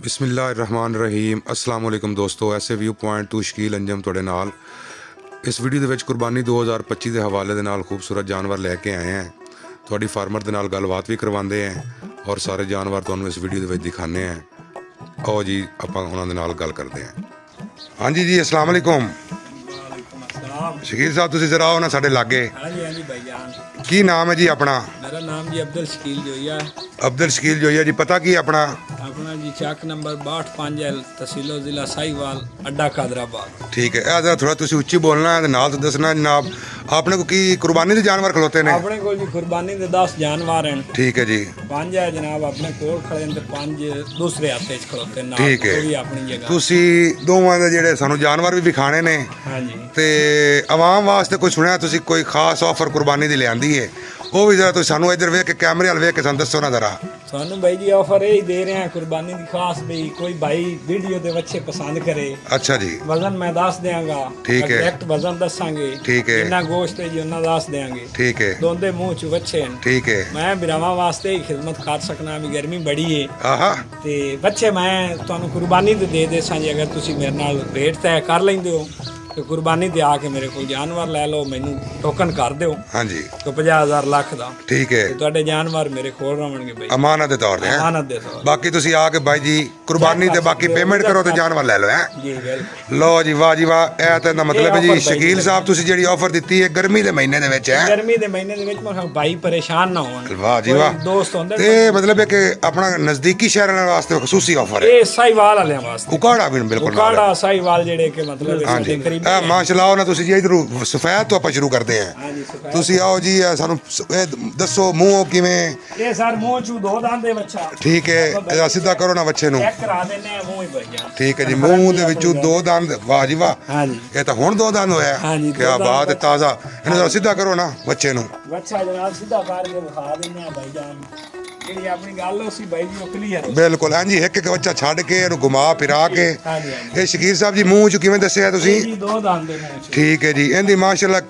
बिस्मिल्लाहिर्रहमानिर्रहीम अस्सलाम वालेकुम दोस्तों। ऐसे view point two Shakeel Anjum तुहाडे नाल इस वीडियो ਦੇ ਵਿੱਚ ਕੁਰਬਾਨੀ 2025 ਦੇ ਹਵਾਲੇ ਦੇ ਨਾਲ ਖੂਬਸੂਰਤ ਜਾਨਵਰ ਲੈ ਕੇ ਆਏ ਹਾਂ। ਤੁਹਾਡੀ ਫਾਰਮਰ ਦੇ ਨਾਲ ਗੱਲਬਾਤ ਵੀ ਕਰਵਾਉਂਦੇ ਹਾਂ ਔਰ ਸਾਰੇ ਜਾਨਵਰ ਤੁਹਾਨੂੰ ਇਸ ਵੀਡੀਓ ਦੇ ਵਿੱਚ ਦਿਖਾਣੇ ਆ। ਆਓ ਜੀ ਆਪਾਂ ਉਹਨਾਂ ਦੇ ਨਾਲ ਗੱਲ ਕਰਦੇ ਹਾਂ। ਹਾਂਜੀ ਜੀ अस्सलाम वालेकुम। शकील साहब तुसीं जरा आओ ना साडे लागे। हाँ जी भाईजान। की नाम है जी अपना? मेरा नाम जी अब्दुल शकील जोइया। अब्दुल शकील जोइया जी। पता की अपना? अपना जी चक नंबर 62 तहसीलो जिला साहिवाल अड्डा कादराबाद। ठीक है। जरा थोड़ा तुसीं उच्ची बोलना है नाल तो दसना जनाब आपने को की कुर्बानी के जानवर खलोते ने? अपने को जी कुर्बानी के 10 जानवर हैं। ठीक है जी। 5 है जनाब अपने कोल खड़े हैं ते 5 दूसरे हाथे च खलोते नाल। ठीक है। भी अपनी जगह तुसीं दोवां दे जेहड़े सानू जानवर भी विखाने ने हाँ जी ते आवाम वास्ते कोई सुनिया तुसीं कोई खास ऑफर कुर्बानी दी लियांदी है वो भी जरा तुसीं सानू इधर वेख के कैमरे वाल वेख के सानू दसो ना जरा। सानू भाई जी ऑफर यही दे रहे हैं कुर्बानी की खास भी कोई भाई वीडियो दे बच्चे पसंद करे। अच्छा जी। वजन मैं दस देंगा। ठीक है। एग्जैक्ट वजन दसांगे। ठीक है। कितना गोश्त है जी उन्ना दस देंगे। ठीक है। दोंदे मुंह च बच्चे हैं। ठीक है। मैं बिरावां वास्ते ही खिदमत कर सकना भी गर्मी बड़ी है आहा ते बच्चे मैं तुहानू कुर्बानी ते दे दे सी अगर तुसीं मेरे नाल रेट तय कर लेंदे हो तो कुर्बानी ते आके मेरे को जानवर ले लो मैनू टोकन कर दो। हाँ जी। तो 50,000 लाख दा ठीक है। ते तुहाडे जानवर मेरे कोल रहणगे भाई अमानत दे तौर ते हैं। अमानत दे तौर बाकी तुसीं आके भाई जी कुर्बानी ते बाकी पेमेंट करो ते जानवर ले लो हैं। जी बिल्कुल। लो जी वाह जी वाह ए ते दा मतलब है जी शकील साहब तुसीं जेहड़ी ऑफर दित्ती है गर्मी दे महीने दे विच है। गर्मी दे महीने दे विच मैं भाई परेशान ना होवन। वाह जी वाह। दोस्त होंदे ते मतलब है कि अपना नजदीकी शहर वास्ते खसूसी ऑफर है। ए साहिवाल वालेयां वास्ते उकाड़ा भी बिल्कुल उकाड़ा साहिवाल जेड़े के मतलब हाँ जी करीब माशाल्लाह ना तुसीं जी इधर सफेद तो ਆਪਾਂ ਸ਼ੁਰੂ ਕਰਦੇ ਹਾਂ। हाँ जी सफेद। ਤੁਸੀਂ ਆਓ ਜੀ ਸਾਨੂੰ ਦੱਸੋ ਮੂੰਹੋਂ ਕਿਵੇਂ? ਇਹ ਸਰ ਮੂੰਹ ਚੋਂ ਦੋ ਦੰਦ ਦੇ ਬੱਚਾ। ਠੀਕ ਹੈ ਇਹਦਾ ਸਿੱਧਾ ਕਰੋ ਨਾ ਬੱਚੇ ਨੂੰ। ਚੈੱਕ ਕਰਾ ਦਿੰਨੇ ਆ ਮੂੰਹ ਹੀ ਭਈਆ। ਠੀਕ ਹੈ ਜੀ ਮੂੰਹ ਦੇ ਵਿੱਚੋਂ ਦੋ ਦੰਦ ਵਾਹ ਜੀ ਵਾਹ। हाँ जी ਇਹ ਤਾਂ ਹੁਣ ਦੋ ਦੰਦ ਹੋਇਆ। हाँ जी ਕੀ ਬਾਤ ਹੈ ਤਾਜ਼ਾ ਇਹਨੂੰ ਜ਼ਰਾ ਸਿੱਧਾ ਕਰੋ ਨਾ ਬੱਚੇ ਨੂੰ। ਬੱਚਾ ਜਨਾਬ ਸਿੱਧਾ ਕਰਕੇ ਵਿਖਾ ਦਿੰਨੇ ਆ ਭਾਈਜਾਨ ਜਿਹੜੀ ਆਪਣੀ ਗੱਲ ਉਸੀ ਬਾਈ ਜੀ ਉਹ ਕਲੀਅਰ। ਬਿਲਕੁਲ ਹਾਂਜੀ ਇੱਕ ਇੱਕ ਬੱਚਾ ਛੱਡ ਕੇ ਇਹਨੂੰ ਘੁਮਾ ਫਿਰਾ ਕੇ। हाँ जी हाँ जी। ਇਹ ਸ਼ਕੀਰ ਸਾਹਿਬ ਜੀ ਮੂੰਹ ਚ ਕਿਵੇਂ ਦੱਸਿਆ ਤੁਸੀਂ? ਜੀ ਦੋ ਦੰਦ ਦੇ ਮੂੰਹ ਚ। ਠੀਕ ਹੈ ਜੀ ਇਹਦੀ ਮਾਸ਼ਾਅੱਲਾ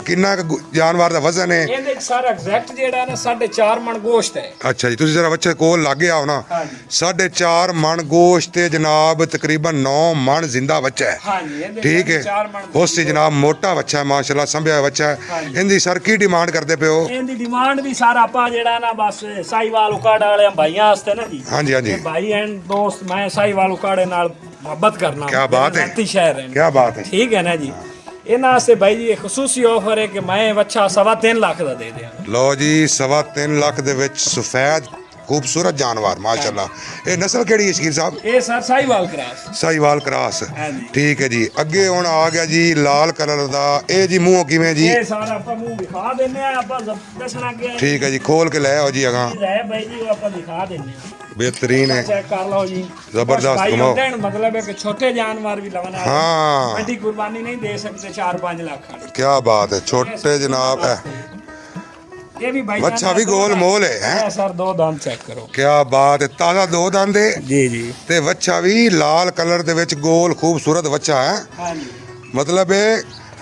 ਕਿੰਨਾ ਕੁ ਜਾਨਵਰ ਦਾ ਵਜ਼ਨ ਹੈ? ਇਹਦੇ ਸਾਰਾ ਐਗਜ਼ੈਕਟ ਜਿਹੜਾ ਨਾ 4.5 ਮਣ ਗੋਸ਼ਤ ਹੈ। ਅੱਛਾ ਜੀ ਤੁਸੀਂ ਜ਼ਰਾ ਬੱਚੇ ਕੋਲ ਲੱਗੇ ਆਓ ਨਾ। हाँ जी 4.5 ਮਣ ਗੋਸ਼ਤ ਤੇ ਜਨਾਬ ਤਕਰੀਬਨ 9 ਮਣ ਜ਼ਿੰਦਾ ਬੱਚਾ ਹੈ। हाँ जी ਇਹਦੇ ठीक है 4 ਮਣ ਉਸ ਸੀ ਜਨਾਬ ਮੋਟਾ ਬੱਚਾ ਹੈ ਮਾਸ਼ਾਅੱਲਾ ਸੰਭਿਆ ਬੱਚਾ ਹੈ। ਹਾਂਜੀ। ਇਹਦੀ ਸਰ ਕੀ ਡਿਮਾਂਡ ਕਰਦੇ ਪਿਓ? ਇਹਦੀ ਡਿਮਾਂਡ ਵੀ ਸਾਰਾ ਆਪਾਂ ਜਿਹੜਾ ਨਾ ਬਸ ਸਾਈਵਾਲ ਉਕਾੜਾ ਵਾਲਿਆਂ ਭਾਈਆਂ ਵਾਸਤੇ ਨਾ ਜੀ। ਹਾਂਜੀ ਹਾਂਜੀ ਇਹ ਭਾਈ ਐਂਡ ਦੋਸਤ ਮੈਂ ਸਾਈਵਾਲ ਉਕਾੜੇ ਨਾਲ ਮੁਹੱਬਤ ਕਰਨਾ। क्या बात है। मेरे शहर है। क्या बात है। ठीक है ना जी। ਇਹਨਾਂ ਵਾਸਤੇ ਭਾਈ ਜੀ ਇੱਕ ਖਸੂਸੀ ਆਫਰ ਹੈ ਕਿ ਮੈਂ ਬੱਚਾ 3.5 ਲੱਖ ਦਾ ਦੇ ਦਿਆਂ। ਲਓ ਜੀ 3.5 ਲੱਖ ਦੇ ਵਿੱਚ ਸਫੈਦ ਖੂਬਸੂਰਤ ਜਾਨਵਰ ਮਾਸ਼ਾਅੱਲਾ। ਇਹ ਨਸਲ ਕਿਹੜੀ ਹੈ ਸ਼ਕੀਰ ਸਾਹਿਬ? ਇਹ sir Sahiwal cross. Sahiwal cross. ਹਾਂਜੀ। ਠੀਕ ਹੈ ਜੀ ਅੱਗੇ ਹੁਣ ਆ ਗਿਆ ਜੀ ਲਾਲ ਕਲਰ ਦਾ। ਇਹ ਜੀ ਮੂੰਹ ਕਿਵੇਂ ਜੀ? ਇਹ ਸਾਰਾ ਆਪਾਂ ਮੂੰਹ ਦਿਖਾ ਦਿੰਨੇ ਆ ਆਪਾਂ ਦੱਸਣਾ ਕਿ ਠੀਕ ਹੈ ਜੀ ਖੋਲ ਕੇ ਲੈ ਆਓ ਜੀ ਅਗਾਂ। ਹੈ ਭਾਈ ਜੀ ਉਹ ਆਪਾਂ ਦਿਖਾ ਦਿੰਨੇ ਆ। बेहतरीन है चेक कर लो जी जबरदस्त घुमाओ। मतलब है कि छोटे जानवर भी लगना है। हाँ बड़ी कुर्बानी नहीं दे सकते 4-5 लाख वाली। क्या बात है छोटे जनाब है ये भी भाई बच्चा भी गोल मोल है हैं? सर दो दांत चेक करो। क्या बात है ताज़ा दो दंद है जी जी ते बच्चा भी लाल कलर दे विच गोल खूबसूरत बच्चा है। हाँ जी मतलब है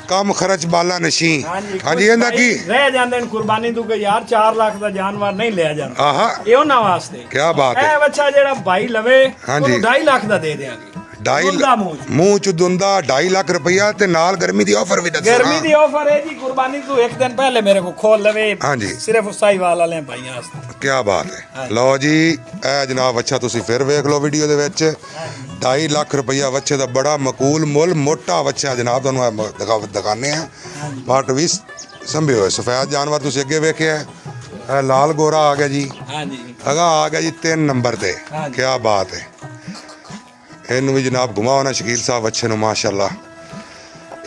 कम खर्च बाला नशी। हाँ जी हाँ जी ਇਹਦਾ ਕੀ रह जाते हैं कुर्बानी तू के यार 4 लाख का जानवर नहीं लिया जाता। आहा ये ना वास्ते क्या बात है। ए बच्चा जेड़ा भाई लवे हाँ जी। 2.5 लाख ਦਾ ਦੇ ਦੇਾਂਗੇ। 2.5 ਮੂੰਹ ਚ ਦੁੰਦਾ 2.5 ਲੱਖ ਰੁਪਇਆ ਤੇ ਨਾਲ ਗਰਮੀ ਦੀ ਆਫਰ ਵੀ ਦੱਸੋ। गर्मी दी ऑफर है जी कुर्बानी तू एक दिन पहले मेरे को खोल लवे। हाँ जी। सिर्फ साहिवाल वाले भाइयों वास्ते। क्या बात है। ਲਓ ਜੀ ਇਹ ਜਨਾਬ ਅੱਛਾ ਤੁਸੀਂ ਫਿਰ ਵੇਖ ਲਓ ਵੀਡੀਓ ਦੇ ਵਿੱਚ 2.5 ਲੱਖ ਰੁਪਇਆ ਬੱਚੇ ਦਾ ਬੜਾ ਮਕੂਲ ਮੁੱਲ ਮੋਟਾ ਬੱਚਾ ਜਨਾਬ ਤੁਹਾਨੂੰ ਦਿਖਾਣੇ ਆ। ਪੱਟ ਵੀ ਸੰਭੇ ਹੋਏ ਸਫੈਦ ਜਾਨਵਰ ਤੁਸੀਂ ਅੱਗੇ ਵੇਖਿਆ। ਇਹ ਲਾਲ ਗੋਰਾ ਆ ਗਿਆ ਜੀ। हाँ जी ਅਗਾ ਆ ਗਿਆ ਜੀ 3 ਨੰਬਰ ਤੇ। ਹਾਂਜੀ। ਕੀ ਬਾਤ ਹੈ। ਇਹਨੂੰ ਵੀ ਜਨਾਬ ਘੁਮਾਓ ਨਾ ਸ਼ਕੀਲ ਸਾਹਿਬ ਬੱਚੇ ਨੂੰ ਮਾਸ਼ਾਅੱਲਾ।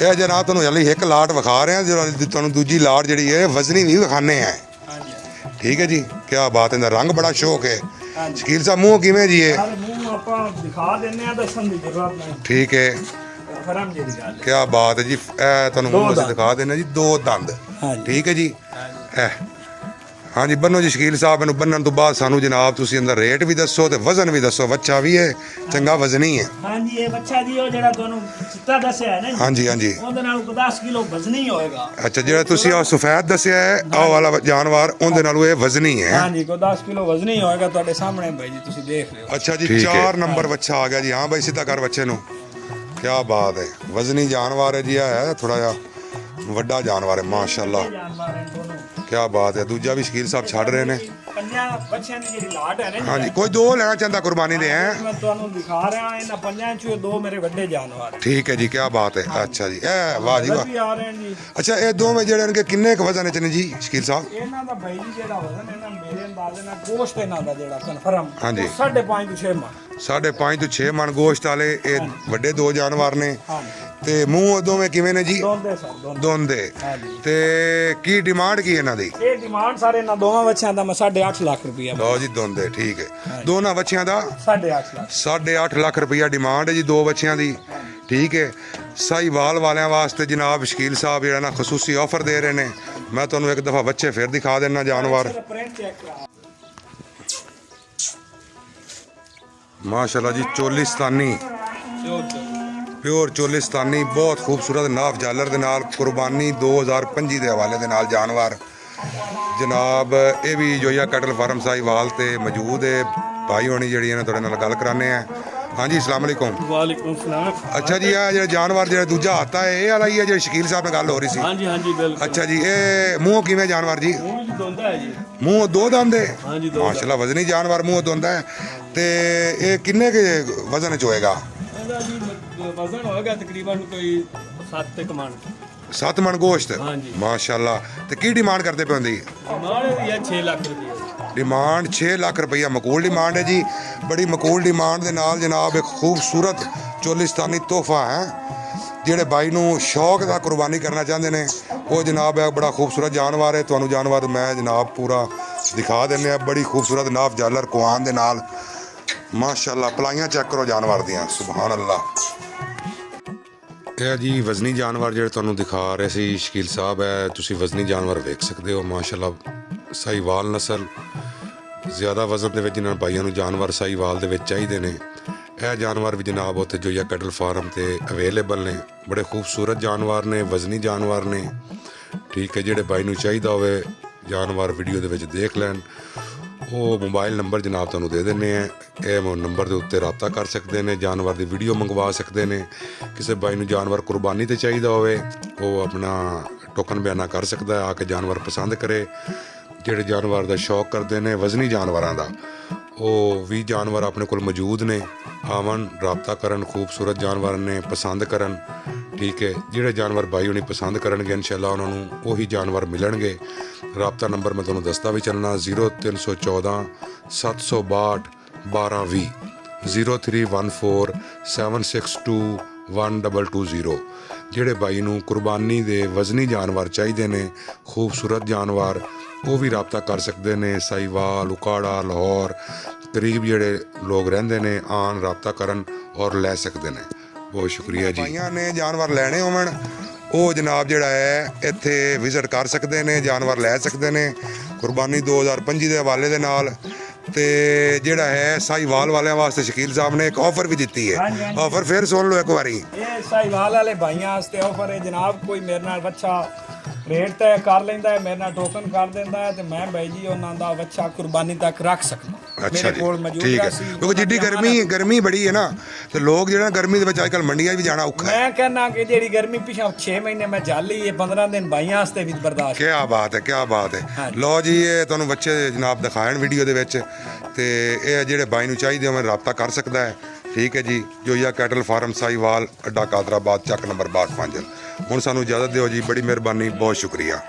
ਇਹ ਜਨਾਬ ਤੁਹਾਨੂੰ ਹਲੀ ਇੱਕ ਲਾਟ ਵਿਖਾ ਰਹੇ ਆ ਜਿਹੜਾ ਤੁਹਾਨੂੰ ਦੂਜੀ ਲਾਟ ਜਿਹੜੀ ਹੈ ਵਜ਼ਨੀ ਵੀ ਵਿਖਾਣੇ ਆ। हाँ जी ਠੀਕ ਹੈ ਜੀ ਕੀ ਬਾਤ ਹੈ। ਇਹਦਾ ਰੰਗ ਬੜਾ ਸ਼ੌਕ ਹੈ। हाँ जी ਸ਼ਕੀਲ ਸਾਹਿਬ ਮੂੰਹ ਕਿਵੇਂ ਜੀ ਹੈ? यार मुंह ਆਪਾਂ ਦਿਖਾ ਦਿੰਨੇ ਆ ਦੱਸਣ ਦੀ ਜ਼ਰੂਰਤ ਨਹੀਂ। ਠੀਕ ਹੈ ਫਰਮ ਜੀ ਦੀ ਗੱਲ। ਕੀ ਬਾਤ ਹੈ ਜੀ। ਇਹ ਤੁਹਾਨੂੰ ਮੂੰਹ ਅਸੀਂ ਦਿਖਾ ਦਿੰਦੇ ਜੀ ਦੋ ਦੰਦ। हाँ जी ਠੀਕ ਹੈ ਜੀ। हाँ जी ਇਹ ਹਾਂਜੀ ਬੰਨੋ ਜੀ ਸ਼ਕੀਲ ਸਾਹਿਬ, ਇਹਨੂੰ ਬੰਨਣ ਤੋਂ ਬਾਅਦ ਸਾਨੂੰ ਜਨਾਬ ਤੁਸੀਂ ਅੰਦਰ ਰੇਟ ਵੀ ਦੱਸੋ ਤੇ ਵਜ਼ਨ ਵੀ ਦੱਸੋ। ਬੱਚਾ ਵੀ ਹੈ ਚੰਗਾ ਵਜ਼ਨੀ ਹੈ। ਹਾਂਜੀ ਇਹ ਬੱਚਾ ਜੀ ਉਹ ਜਿਹੜਾ ਤੁਹਾਨੂੰ ਚਿੱਟਾ ਦੱਸਿਆ ਹੈ ਨਾ ਜੀ, ਹਾਂਜੀ ਹਾਂਜੀ। ਉਹਦੇ ਨਾਲ 10 ਕਿਲੋ ਵਜ਼ਨੀ ਹੋਏਗਾ। ਅੱਛਾ, ਜਿਹੜਾ ਤੁਸੀਂ ਉਹ ਸਫੈਦ ਦੱਸਿਆ ਹੈ ਆਹ ਵਾਲਾ ਜਾਨਵਰ, ਉਹਦੇ ਨਾਲੋਂ ਇਹ ਵਜ਼ਨੀ ਹੈ। ਹਾਂਜੀ ਕੋ 10 ਕਿਲੋ ਵਜ਼ਨੀ ਹੋਏਗਾ ਤੁਹਾਡੇ ਸਾਹਮਣੇ ਭਾਈ ਜੀ, ਤੁਸੀਂ ਦੇਖ ਲਿਓ। ਅੱਛਾ ਜੀ, 4 ਨੰਬਰ ਬੱਚਾ ਆ ਗਿਆ ਜੀ। ਹਾਂ ਭਾਈ ਸਿੱਧਾ ਕਰ ਬੱਚੇ ਨੂੰ। ਕੀ ਬਾਤ ਹੈ, ਵਜ਼ਨੀ ਜਾਨਵਰ ਹੈ ਜੀ। ਆ ਹੈ ਥੋੜਾ ਜਿਹਾ ਵੱਡਾ ਜਾਨਵਰ ਹੈ ਮਾਸ਼ਾਅੱਲਾ। ਜਾਨਵਰ ਹੈ ਦੋਨੋਂ। ਕੀ ਬਾਤ ਹੈ। ਦੂਜਾ ਵੀ ਸ਼ਕੀਲ ਸਾਹਿਬ ਛੱਡ ਰਹੇ ਨੇ। ਪੰਜਾਂ ਬੱਚਿਆਂ ਦੀ ਜਿਹੜੀ ਲਾਟ ਹੈ ਨਾ ਜੀ, ਹਾਂਜੀ, ਕੋਈ 2 ਲੈਣਾ ਚਾਹੁੰਦਾ ਕੁਰਬਾਨੀ ਦੇ ਹੈ। ਮੈਂ ਤੁਹਾਨੂੰ ਦਿਖਾ ਰਿਹਾ ਇਹਨਾਂ ਪੰਜਾਂ ਚੋਂ 2 ਮੇਰੇ ਵੱਡੇ ਜਾਨਵਰ ਠੀਕ ਹੈ ਜੀ, ਕੀ ਬਾਤ ਹੈ। ਅੱਛਾ ਜੀ, ਇਹ ਵਾਹ ਜੀ ਵਾਹ। ਵੀ ਆ ਰਹੇ ਨੇ ਜੀ। ਅੱਛਾ, ਇਹ ਦੋਵੇਂ ਜਿਹੜੇ ਨੇ ਕਿੰਨੇ ਕੁ ਵਜ਼ਨ ਚ ਨੇ ਜੀ ਸ਼ਕੀਲ ਸਾਹਿਬ? ਇਹਨਾਂ ਦਾ ਭਾਈ ਜੀ ਜਿਹੜਾ ਵਜ਼ਨ ਇਹਨਾਂ ਮੇਰੇ ਅੰਦਾਜ਼ੇ ਨਾਲ ਗੋਸ਼ਤ ਇਹਨਾਂ ਦਾ ਜਿਹੜਾ ਕਨਫਰਮ ਹਾਂਜੀ। 5.5 ਤੋਂ 6 ਮਣ। 5.5 ਤੋਂ 6 ਮਣ ਗੋਸ਼ਤ ਵਾਲੇ ਇਹ ਵੱਡੇ 2 ਜਾਨਵਰ ਨੇ। ਹਾਂਜੀ ਤੇ ਮੂੰਹ ਦੋਵੇਂ ਕਿਵੇਂ ਨੇ ਜੀ? ਦੋਂਦੇ ਸਰ ਦੋਂਦੇ। ਦੋਂਦੇ। ਹਾਂਜੀ। ਤੇ ਕੀ ਡਿਮਾਂਡ ਕੀ ਇਹਨਾਂ ਦੀ? ਇਹ ਡਿਮਾਂਡ ਸਾਰੇ ਇਹਨਾਂ ਦੋਵਾਂ ਬੱਚਿਆਂ ਦਾ ਮੈਂ 8.5 ਲੱਖ ਰੁਪਇਆ। ਲਓ ਜੀ ਦੋਂਦੇ, ਠੀਕ ਹੈ। ਦੋਨਾਂ ਬੱਚਿਆਂ ਦਾ 8.5 ਲੱਖ। 8.5 ਲੱਖ ਰੁਪਇਆ ਡਿਮਾਂਡ ਹੈ ਜੀ 2 ਬੱਚਿਆਂ ਦੀ। ਠੀਕ ਹੈ। ਸਾਹੀਵਾਲ ਵਾਲਿਆਂ ਵਾਸਤੇ ਜਨਾਬ ਸ਼ਕੀਲ ਸਾਹਿਬ ਜਿਹੜਾ ਨਾ ਖਸੂਸੀ ਆਫਰ ਦੇ ਰਹੇ ਨੇ। ਮੈਂ ਤੁਹਾਨੂੰ ਇੱਕ ਦਫਾ ਬੱਚੇ ਫਿਰ ਦਿਖਾ ਦੇਣਾ ਜਾਨਵਰ। ਪ੍ਰਿੰਟ ਚੈੱਕ ਕਰਾ। ਮਾਸ਼ਾਅੱਲਾ ਜੀ, ਚੋਲਿਸਤਾਨੀ ਪਿਓਰ ਚੋਲਿਸਤਾਨੀ, ਬਹੁਤ ਖੂਬਸੂਰਤ ਨਾਫ ਜਾਲਰ ਦੇ ਨਾਲ ਕੁਰਬਾਨੀ 2025 ਦੇ ਹਵਾਲੇ ਦੇ ਨਾਲ ਜਾਨਵਰ ਜਨਾਬ। ਇਹ ਵੀ ਜੋਇਆ ਕੈਟਲ ਫਾਰਮ ਸਾਹੀਵਾਲ ਤੇ ਮੌਜੂਦ ਹੈ। ਭਾਈ ਹੋਣੀ ਜਿਹੜੀ ਇਹਨਾਂ ਤੁਹਾਡੇ ਨਾਲ ਗੱਲ ਕਰਾਣੇ ਆ। ਹਾਂਜੀ ਅਸਲਾਮ ਵਾਲੇਕੁਮ। ਵਾਲੇਕੁਮ ਸਲਾਮ। ਅੱਛਾ ਜੀ, ਇਹ ਜਿਹੜਾ ਜਾਨਵਰ ਜਿਹੜਾ ਦੂਜਾ ਹੱਥਾ ਹੈ ਇਹ ਵਾਲਾ ਹੀ ਹੈ ਜਿਹੜਾ ਸ਼ਕੀਲ ਸਾਹਿਬ ਨਾਲ ਗੱਲ ਹੋ ਰਹੀ ਸੀ? ਹਾਂਜੀ ਹਾਂਜੀ ਬਿਲਕੁਲ। ਅੱਛਾ ਜੀ, ਇਹ ਮੂੰਹ ਕਿਵੇਂ ਜਾਨਵਰ ਜੀ? ਉਹ ਜੀ ਦੋਂਦਾ ਹੈ ਜੀ। ਮੂੰਹ 2 ਦੰਦ ਹੈ? ਹਾਂਜੀ 2। ਮਾਸ਼ਾਅੱਲਾ ਵਜ਼ਨੀ ਜਾਨਵਰ, ਮੂੰਹ ਦੋਂਦਾ ਹੈ। ਤੇ ਇਹ ਕਿੰਨੇ ਕੇ ਵਜ਼ਨ ਚ ਹੋਏਗਾ? ਇਹਦਾ ਜੀ ਵਜ਼ਨ ਹੋਏਗਾ ਤਕਰੀਬਨ ਕੋਈ 7 ਮਣ। 7 ਮਣ ਗੋਸ਼ਤ? ਹਾਂਜੀ। ਮਾਸ਼ਾਅੱਲਾ। ਤੇ ਕੀ ਡਿਮਾਂਡ ਕਰਦੇ ਪਏ ਹੁੰਦੀ? ਡਿਮਾਂਡ ਇਹਦੀ ਹੈ 6 ਲੱਖ ਰੁਪਏ। ਡਿਮਾਂਡ 6 ਲੱਖ ਰੁਪਈਆ ਮਕੂਲ ਡਿਮਾਂਡ ਹੈ ਜੀ। ਬੜੀ ਮਕੂਲ ਡਿਮਾਂਡ ਦੇ ਨਾਲ ਜਨਾਬ ਇੱਕ ਖੂਬਸੂਰਤ ਚੋਲਿਸਤਾਨੀ ਤੋਹਫਾ ਹੈ। ਜਿਹੜੇ ਬਾਈ ਨੂੰ ਸ਼ੌਕ ਦਾ ਕੁਰਬਾਨੀ ਕਰਨਾ ਚਾਹੁੰਦੇ ਨੇ ਉਹ ਜਨਾਬ ਹੈ ਬੜਾ ਖੂਬਸੂਰਤ ਜਾਨਵਰ ਹੈ। ਤੁਹਾਨੂੰ ਜਾਨਵਰ ਮੈਂ ਜਨਾਬ ਪੂਰਾ ਦਿਖਾ ਦਿੰਦੇ ਆ। ਬੜੀ ਖੂਬਸੂਰਤ ਨਾਫ ਜਾਲਰ ਕੁਆਨ ਦੇ ਨਾਲ ਮਾਸ਼ਾਅੱਲਾ। ਪਲਾਈਆਂ ਚੈੱਕ ਕਰੋ ਜਾਨਵਰ ਦੀਆਂ, ਸੁਭਾਨ ਅੱਲਾ। ਇਹ ਜੀ ਵਜ਼ਨੀ ਜਾਨਵਰ ਜਿਹੜੇ ਤੁਹਾਨੂੰ ਦਿਖਾ ਰਹੇ ਸੀ ਸ਼ਕੀਲ ਸਾਹਿਬ ਹੈ। ਤੁਸੀਂ ਵਜ਼ਨੀ ਜਾਨਵਰ ਵੇਖ ਸਕਦੇ ਹੋ ਮਾਸ਼ਾਅੱਲਾ। ਸਾਹੀਵਾਲ ਨਸਲ ਜ਼ਿਆਦਾ ਵਜ਼ਨ ਦੇ ਵਿੱਚ ਜਿਨ੍ਹਾਂ ਭਾਈਆਂ ਨੂੰ ਜਾਨਵਰ ਸਾਹੀਵਾਲ ਦੇ ਵਿੱਚ ਚਾਹੀਦੇ ਨੇ, ਇਹ ਜਾਨਵਰ ਵੀ ਜਨਾਬ ਉੱਥੇ ਜੋਇਆ ਕੈਟਲ ਫਾਰਮ ਤੇ ਅਵੇਲੇਬਲ ਨੇ। ਬੜੇ ਖੂਬਸੂਰਤ ਜਾਨਵਰ ਨੇ, ਵਜ਼ਨੀ ਜਾਨਵਰ ਨੇ। ਠੀਕ ਹੈ, ਜਿਹੜੇ ਭਾਈ ਨੂੰ ਚਾਹੀਦਾ ਹੋਵੇ ਜਾਨਵਰ ਵੀਡੀਓ ਦੇ ਵਿੱਚ ਦੇਖ ਲੈਣ। ਉਹ ਮੋਬਾਈਲ ਨੰਬਰ ਜਨਾਬ ਤੁਹਾਨੂੰ ਦੇ ਦਿੰਦੇ ਆ। ਇਹ ਨੰਬਰ ਦੇ ਉੱਤੇ ਰਾਬਤਾ ਕਰ ਸਕਦੇ ਨੇ, ਜਾਨਵਰ ਦੀ ਵੀਡੀਓ ਮੰਗਵਾ ਸਕਦੇ ਨੇ। ਕਿਸੇ ਭਾਈ ਨੂੰ ਜਾਨਵਰ ਕੁਰਬਾਨੀ ਤੇ ਚਾਹੀਦਾ ਹੋਵੇ ਉਹ ਆਪਣਾ ਟੋਕਨ ਬਿਆਨਾ ਕਰ ਸਕਦਾ ਹੈ, ਆ ਕੇ ਜਾਨਵਰ ਪਸੰਦ ਕਰੇ। ਜਿਹੜੇ ਜਾਨਵਰ ਦਾ ਸ਼ੌਕ ਕਰਦੇ ਨੇ ਵਜ਼ਨੀ ਜਾਨਵਰਾਂ ਦਾ, ਉਹ ਵੀ ਜਾਨਵਰ ਆਪਣੇ ਕੋਲ ਮੌਜੂਦ ਨੇ। ਆਵਣ ਰਾਬਤਾ ਕਰਨ, ਖੂਬਸੂਰਤ ਜਾਨਵਰ ਨੇ, ਪਸੰਦ ਕਰਨ। ਠੀਕ ਹੈ, ਜਿਹੜੇ ਜਾਨਵਰ ਭਾਈ ਹੁਣੀ ਪਸੰਦ ਕਰਨਗੇ ਇਨਸ਼ਾਅੱਲਾ ਉਹਨਾਂ ਨੂੰ ਉਹੀ ਜਾਨਵਰ ਮਿਲਣਗੇ। ਰਾਬਤਾ ਨੰਬਰ ਮੈਂ ਤੁਹਾਨੂੰ ਦੱਸਦਾ ਵੀ ਚੱਲਣਾ 0314 762 1220 0314 762 1220। ਜਿਹੜੇ ਭਾਈ ਨੂੰ ਕੁਰਬਾਨੀ ਦੇ ਵਜ਼ਨੀ ਜਾਨਵਰ ਚਾਹੀਦੇ ਨੇ, ਖੂਬਸੂਰਤ ਜਾਨਵਰ, ਉਹ ਵੀ ਰਾਬਤਾ ਕਰ ਸਕਦੇ ਨੇ। ਸਾਹੀਵਾਲ, ਉਕਾੜਾ, ਲਾਹੌਰ ਕਰੀਬ ਜਿਹੜੇ ਲੋਕ ਰਹਿੰਦੇ ਨੇ ਆਣ ਰਾਬਤਾ ਕਰਨ ਔਰ ਲੈ ਸਕਦੇ ਨੇ। ਬਹੁਤ ਸ਼ੁਕਰੀਆ ਜੀ। ਭਾਈਆਂ ਨੇ ਜਾਨਵਰ ਲੈਣੇ ਹੋਣ ਉਹ ਜਨਾਬ ਜਿਹੜਾ ਹੈ ਇੱਥੇ ਵਿਜ਼ਿਟ ਕਰ ਸਕਦੇ ਨੇ, ਜਾਨਵਰ ਲੈ ਸਕਦੇ ਨੇ ਕੁਰਬਾਨੀ 2025 ਦੇ ਹਵਾਲੇ ਦੇ ਨਾਲ। ਤੇ ਜਿਹੜਾ ਹੈ ਸਾਹੀਵਾਲ ਵਾਲਿਆਂ ਵਾਸਤੇ ਸ਼ਕੀਲ ਸਾਹਿਬ ਨੇ ਇੱਕ ਆਫਰ ਵੀ ਦਿੱਤੀ ਹੈ। ਆਫਰ ਫਿਰ ਸੁਣ ਲਓ ਇੱਕ ਵਾਰੀ। ਇਹ ਸਾਹੀਵਾਲ ਵਾਲੇ ਭਾਈਆਂ ਵਾਸਤੇ ਆਫਰ ਹੈ ਜਨਾਬ। ਕੋਈ ਮੇਰੇ ਨਾਲ ਬੱਚਾ ਰੇਟ ਤੈਅ ਕਰ ਲੈਂਦਾ ਹੈ, ਮੇਰੇ ਨਾਲ ਟੋਕਨ ਕਰ ਦਿੰਦਾ ਹੈ ਤੇ ਮੈਂ ਬਾਈ ਜੀ ਉਹਨਾਂ ਦਾ ਬੱਚਾ ਕੁਰਬਾਨੀ ਤੱਕ ਰੱਖ ਸਕਦਾ। ਅੱਛਾ ਜੀ, ਠੀਕ ਹੈ। ਕਿਉਂਕਿ ਜਿੱਡੀ ਗਰਮੀ ਬੜੀ ਹੈ ਨਾ ਤੇ ਲੋਕ ਜਿਹੜਾ ਗਰਮੀ ਦੇ ਵਿੱਚ ਅੱਜ ਕੱਲ ਮੰਡੀਆਂ ਵੀ ਜਾਣਾ ਔਖਾ ਹੈ। ਮੈਂ ਕਹਿੰਦਾ ਕਿ ਜਿਹੜੀ ਗਰਮੀ ਪਿਛਾ 6 ਮਹੀਨੇ ਮੈਂ ਝੱਲੀ ਇਹ 15 ਦਿਨ ਭਾਈਆਂ ਵਾਸਤੇ ਵੀ ਬਰਦਾਸ਼ਤ। ਕੀ ਬਾਤ ਹੈ, ਕੀ ਬਾਤ ਹੈ। ਲਓ ਜੀ, ਇਹ ਤੁਹਾਨੂੰ ਬੱਚੇ ਜਨਾਬ ਦਿਖਾਉਣ ਵੀਡੀਓ ਦੇ ਵਿੱਚ ਤੇ ਇਹ ਜਿਹੜੇ ਬਾਈ ਨੂੰ ਚਾਹੀਦੇ ਹੋਵੇ ਰਾਬਤਾ ਕਰ ਸਕਦਾ ਹੈ। ਠੀਕ ਹੈ ਜੀ, ਜੋਇਆ ਕੈਟਲ ਫਾਰਮ ਸਾਹੀਵਾਲ, ਅੱਡਾ ਕਾਦਰਾਬਾਦ, ਚੱਕ ਨੰਬਰ 52। ਹੁਣ ਸਾਨੂੰ ਇਜਾਜ਼ਤ ਦਿਓ ਜੀ, ਬੜੀ ਮਿਹਰਬਾਨੀ, ਬਹੁਤ ਸ਼ੁਕਰੀਆ।